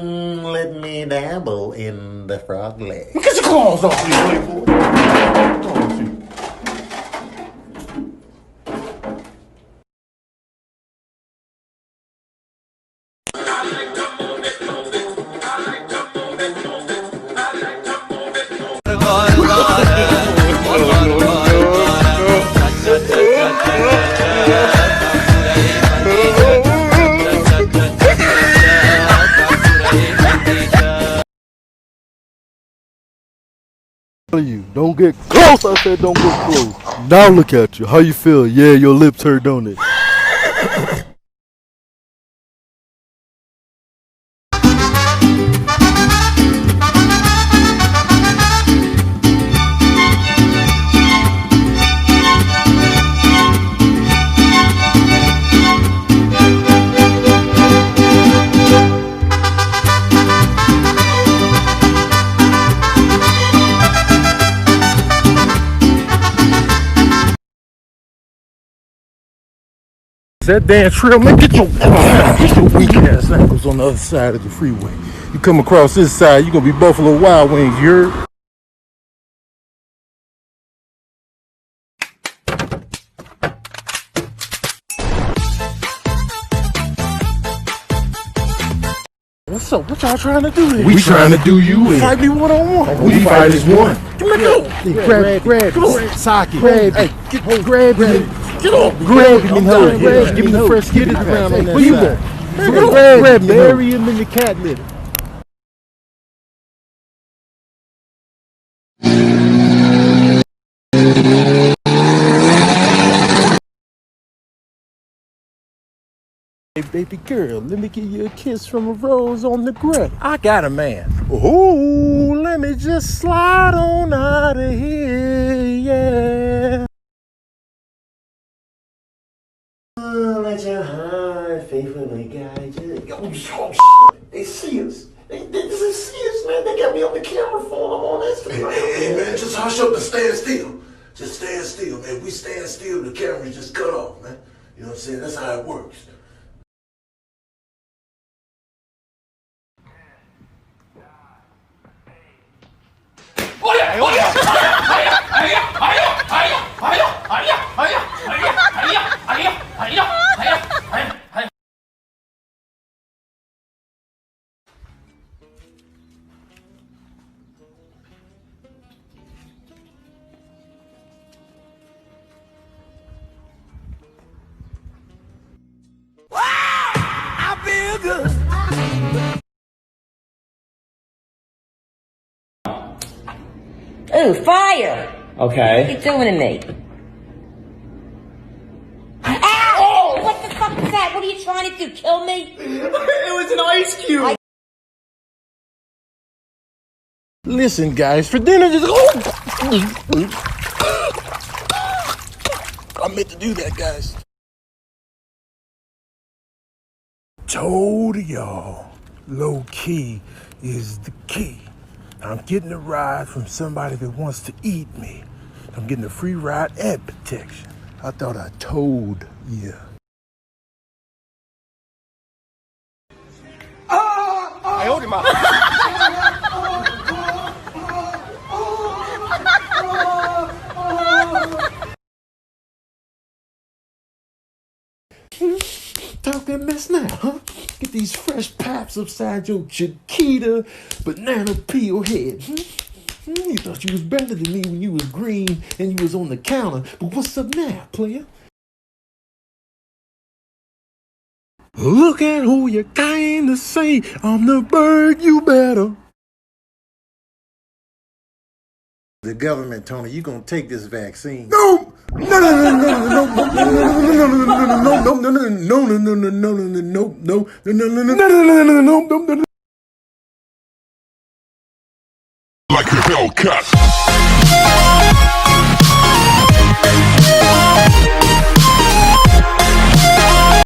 Let me dabble in the frog leg. Get your claws off me, playboy. You don't get close. I said don't get close. Now look at you. How you feel? Yeah, your lips hurt, don't it? That damn trail, man, get your weak ass ankles on the other side of the freeway. You come across this side, you gonna be Buffalo Wild Wings, you heard? What's up? What y'all trying to do here? We trying to do you in. Fight me one-on-one. We fight as one. Give me go. Grab, socket. Grab him. Get off. Grab him and hold him. Give me the fresh skitties around on that Where you side. going? Grab me. Bury him in the cat litter. Hey, baby girl, let me give you a kiss from a rose on the gray. I got a man. Oh, let me just slide on out of here, yeah. Let your heart faithfully guide you. Oh, shit. They see us. They see us, man. They got me on the camera phone. I'm on Instagram. Hey, man, just hush up and stand still. Just stand still, man. We stand still, the camera just cut off, man. You know what I'm saying? That's how it works. Ooh, fire! Okay. What are you doing to me? Ow! What the fuck was that? What are you trying to do? Kill me? It was an ice cube. Listen, guys, for dinner, just I meant to do that, guys. Told y'all, low key is the key. I'm getting a ride from somebody that wants to eat me. I'm getting a free ride and protection. I thought I told you. I hold him up. Talk that mess now, huh? Get these fresh paps upside your Chiquita banana peel head. You thought you was better than me when you was green and you was on the counter. But what's up now, player? Look at who you came to say. I'm the bird, you better. The government, Tony, you gonna take this vaccine? No! No! Like a Hellcat.